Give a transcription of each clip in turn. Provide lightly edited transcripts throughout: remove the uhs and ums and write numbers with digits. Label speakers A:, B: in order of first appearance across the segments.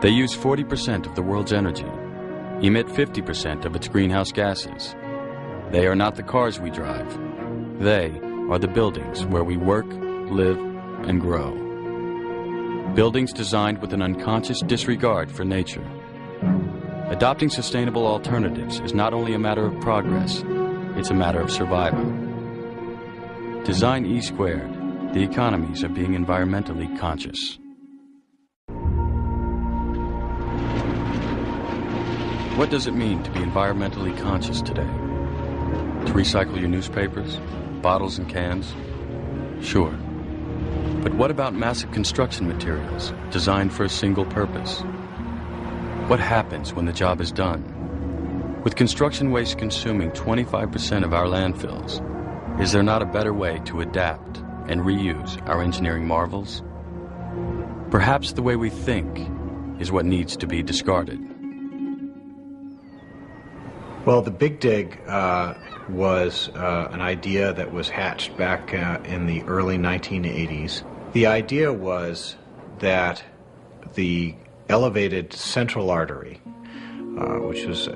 A: They use 40% of the world's energy, emit 50% of its greenhouse gases. They are not the cars we drive. They are the buildings where we work, live, and grow. Buildings designed with an unconscious disregard for nature. Adopting sustainable alternatives is not only a matter of progress, it's a matter of survival. Design E squared, the economies of being environmentally conscious. What does it mean to be environmentally conscious today? To recycle your newspapers, bottles and cans? Sure. But what about massive construction materials designed for a single purpose? What happens when the job is done? With construction waste consuming 25% of our landfills, is there not a better way to adapt and reuse our engineering marvels? Perhaps the way we think is what needs to be discarded.
B: Well, the Big Dig was an idea that was hatched back in the early 1980s. The idea was that the elevated central artery, which was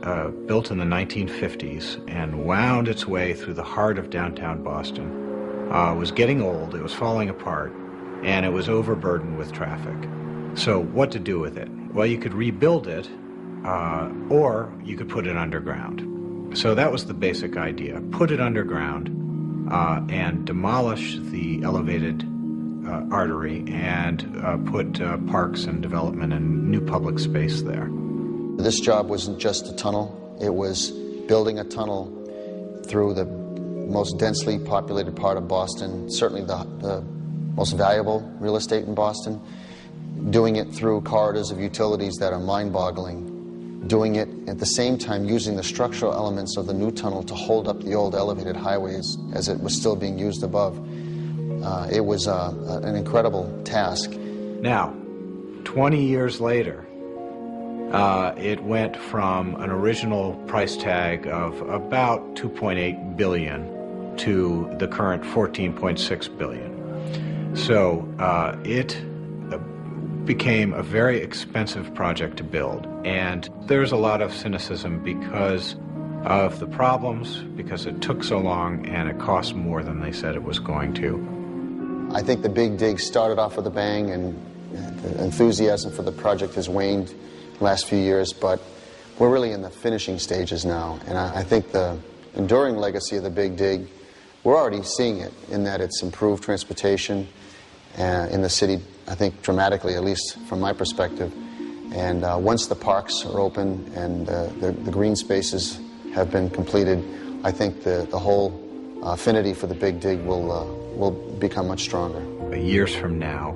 B: built in the 1950s and wound its way through the heart of downtown Boston, was getting old, it was falling apart, and it was overburdened with traffic. So what to do with it? Well, you could rebuild it, or you could put it underground. So that was the basic idea. Put it underground and demolish the elevated artery and put parks and development and new public space there.
C: This job wasn't just a tunnel. It was building a tunnel through the most densely populated part of Boston, certainly the most valuable real estate in Boston, doing it through corridors of utilities that are mind-boggling, doing it at the same time using the structural elements of the new tunnel to hold up the old elevated highways as it was still being used above. It was an incredible task.
B: Now, 20 years later, it went from an original price tag of about $2.8 billion to the current $14.6 billion. So it became a very expensive project to build, and there's a lot of cynicism because of the problems, because it took so long and it cost more than they said it was going to.
C: I think the Big Dig started off with a bang, and the enthusiasm for the project has waned the last few years, but we're really in the finishing stages now, and I think the enduring legacy of the Big Dig, we're already seeing it in that it's improved transportation in the city, I think dramatically, at least from my perspective. And once the parks are open and the green spaces have been completed, I think the whole affinity for the Big Dig will become much stronger.
B: Years from now,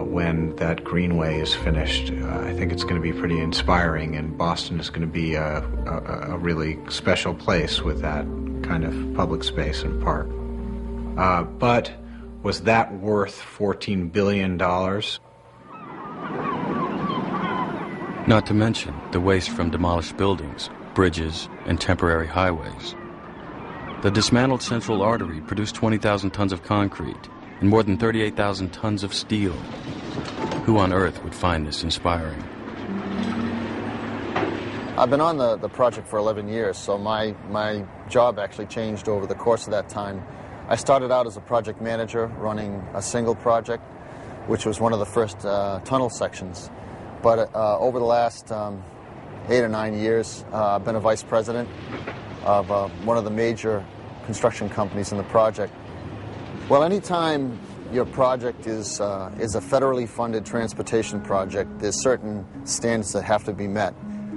B: when that greenway is finished, I think it's going to be pretty inspiring, and Boston is going to be a really special place with that kind of public space and park. But was that worth $14 billion?
A: Not to mention the waste from demolished buildings, bridges, and temporary highways. The dismantled central artery produced 20,000 tons of concrete and more than 38,000 tons of steel. Who on earth would find this inspiring?
C: I've been on the project for 11 years, so my job actually changed over the course of that time. I started out as a project manager running a single project, which was one of the first tunnel sections. But over the last 8 or 9 years, I've been a vice president of one of the major construction companies in the project. Well, anytime your project is a federally funded transportation project, there's certain standards that have to be met.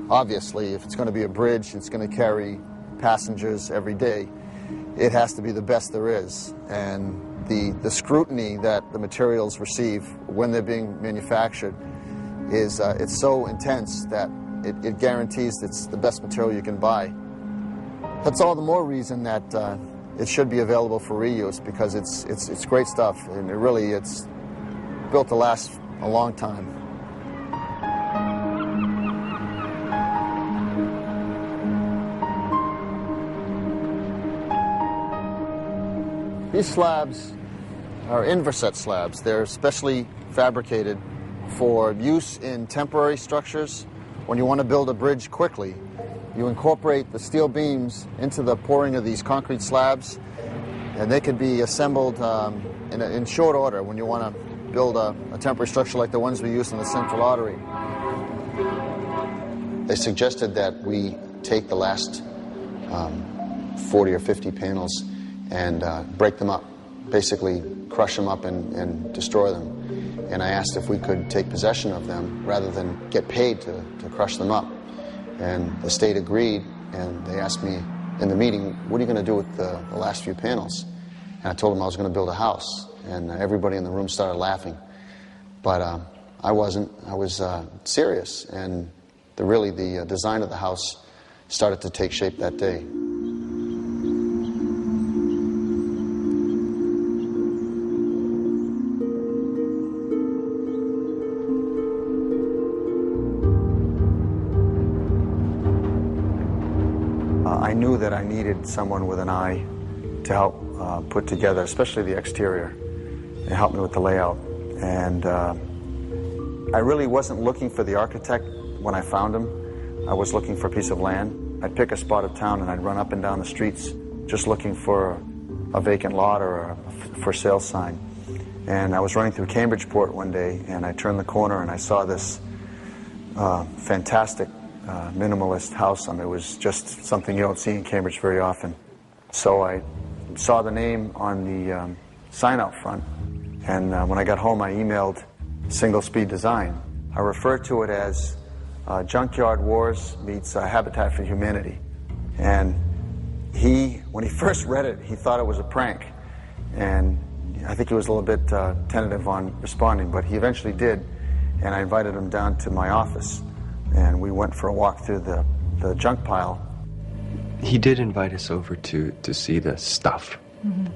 C: Obviously, if it's going to be a bridge, it's going to carry passengers every day. It has to be the best there is, and the scrutiny that the materials receive when they're being manufactured is it's so intense that it guarantees it's the best material you can buy. That's all the more reason that it should be available for reuse, because it's great stuff, and it's built to last a long time. These slabs are Inverset slabs. They're specially fabricated for use in temporary structures. When you want to build a bridge quickly, you incorporate the steel beams into the pouring of these concrete slabs, and they can be assembled in short order when you want to build a temporary structure like the ones we use in the central artery. They suggested that we take the last 40 or 50 panels and break them up, basically crush them up and destroy them. And I asked if we could take possession of them rather than get paid to crush them up. And the state agreed, and they asked me in the meeting, what are you going to do with the last few panels? And I told them I was going to build a house, and everybody in the room started laughing. But I wasn't. I was serious, and the design of the house started to take shape that day. I knew that I needed someone with an eye to help put together, especially the exterior, and help me with the layout. And I really wasn't looking for the architect when I found him. I was looking for a piece of land. I'd pick a spot of town and I'd run up and down the streets just looking for a vacant lot or a for sale sign. And I was running through Cambridgeport one day, and I turned the corner and I saw this fantastic minimalist house. It was just something you don't see in Cambridge very often. So I saw the name on the sign out front, and when I got home I emailed Single Speed Design. I referred to it as Junkyard Wars meets Habitat for Humanity. And when he first read it, he thought it was a prank. And I think he was a little bit tentative on responding, but he eventually did. And I invited him down to my office, and we went for a walk through the junk pile.
D: He did invite us over to see the stuff,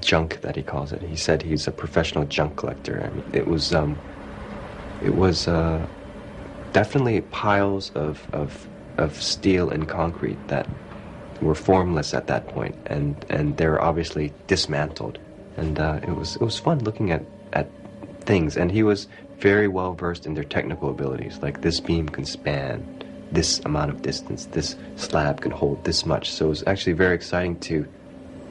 D: junk that he calls it. He said he's a professional junk collector. I mean, it was definitely piles of steel and concrete that were formless at that point, and they're obviously dismantled. And it was fun looking at things, and he was very well versed in their technical abilities. Like, this beam can span this amount of distance, this slab can hold this much. So it was actually very exciting to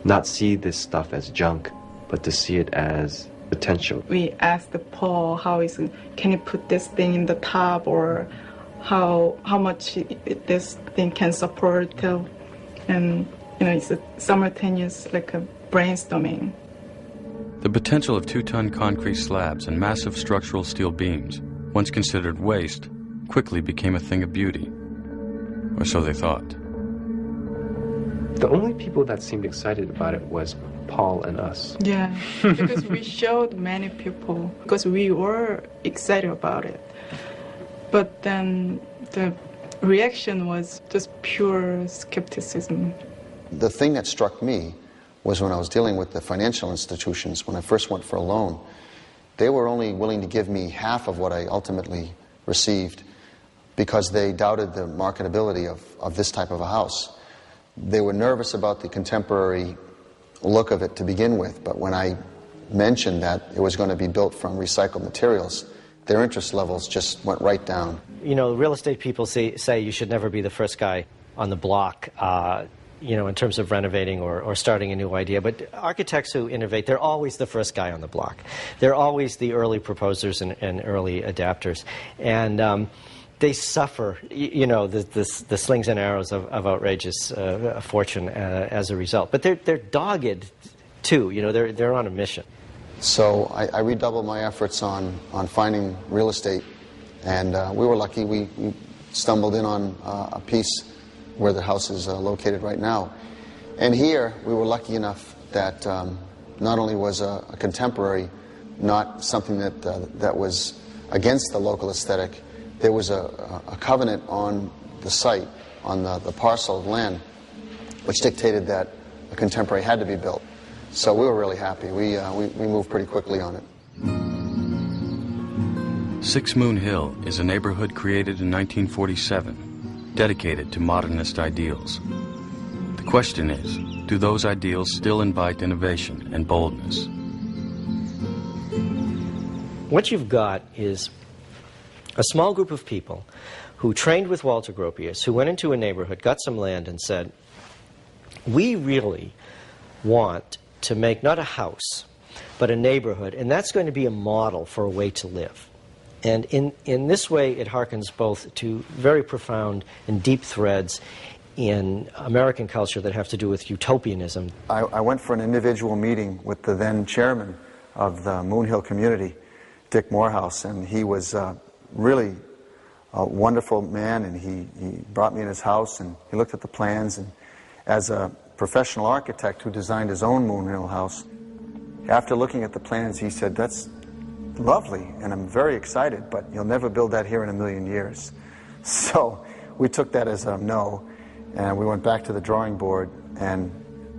D: not see this stuff as junk, but to see it as potential.
E: We asked Paul can you put this thing in the top, or how much this thing can support, and it's a simultaneous like a brainstorming.
A: The potential of 2-ton concrete slabs and massive structural steel beams, once considered waste, quickly became a thing of beauty. Or so they thought.
D: The only people that seemed excited about it was Paul and us.
E: Yeah, because we showed many people, because we were excited about it. But then the reaction was just pure skepticism.
C: The thing that struck me was when I was dealing with the financial institutions, when I first went for a loan, they were only willing to give me half of what I ultimately received because they doubted the marketability of this type of a house. They were nervous about the contemporary look of it to begin with, but when I mentioned that it was going to be built from recycled materials, their interest levels just went right down.
F: Real estate people say you should never be the first guy on the block, in terms of renovating or starting a new idea. But architects who innovate, they're always the first guy on the block. They're always the early proposers and early adapters. And they suffer, the slings and arrows of outrageous fortune as a result. But they're dogged, too. They're on a mission.
C: So I redoubled my efforts on finding real estate. And we were lucky. We stumbled in on a piece where the house is located right now. And here, we were lucky enough that not only was a contemporary, not something that was against the local aesthetic, there was a covenant on the site, on the parcel of land, which dictated that a contemporary had to be built. So we were really happy. We moved pretty quickly on it.
A: Six Moon Hill is a neighborhood created in 1947, dedicated to modernist ideals. The question is, do those ideals still invite innovation and boldness?
F: What you've got is a small group of people who trained with Walter Gropius, who went into a neighborhood, got some land, and said, we really want to make not a house, but a neighborhood, and that's going to be a model for a way to live. And in this way, it harkens both to very profound and deep threads in American culture that have to do with utopianism.
C: I went for an individual meeting with the then chairman of the Moon Hill community, Dick Morehouse, and he was really a wonderful man, and he brought me in his house, and he looked at the plans, and as a professional architect who designed his own Moon Hill house, after looking at the plans, he said, that's lovely, and I'm very excited, but you'll never build that here in a million years. So we took that as a no, and we went back to the drawing board, and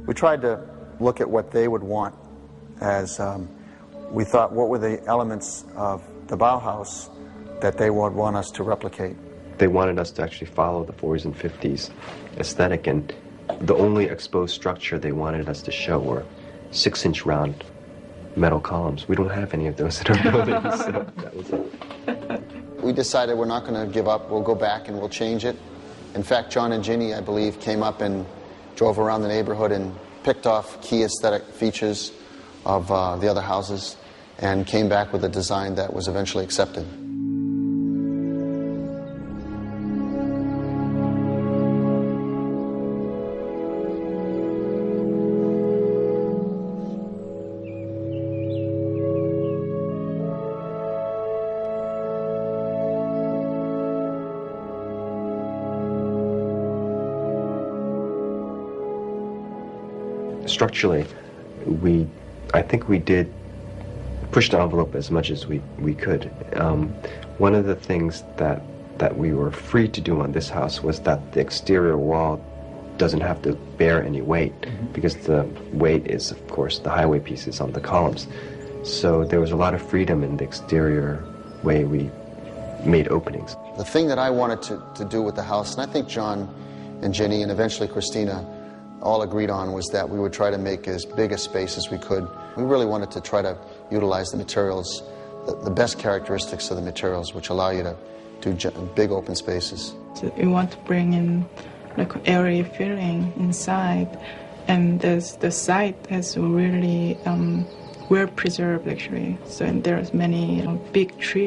C: we tried to look at what they would want as we thought, what were the elements of the Bauhaus that they would want us to replicate.
D: They wanted us to actually follow the 40s and 50s aesthetic, and the only exposed structure they wanted us to show were 6-inch round metal columns. We don't have any of those in our building, so that was it.
C: We decided we're not going to give up. We'll go back and we'll change it. In fact, John and Ginny, I believe, came up and drove around the neighborhood and picked off key aesthetic features of the other houses and came back with a design that was eventually accepted.
D: Structurally, I think we did push the envelope as much as we could. One of the things that we were free to do on this house was that the exterior wall doesn't have to bear any weight, because the weight is, of course, the highway pieces on the columns. So there was a lot of freedom in the exterior way we made openings.
C: The thing that I wanted to do with the house, and I think John and Ginny and eventually Christina all agreed on, was that we would try to make as big a space as we could. We really wanted to try to utilize the materials, the best characteristics of the materials, which allow you to do big open spaces.
E: So we want to bring in like airy feeling inside, and the site is really well preserved actually. So there's many big trees.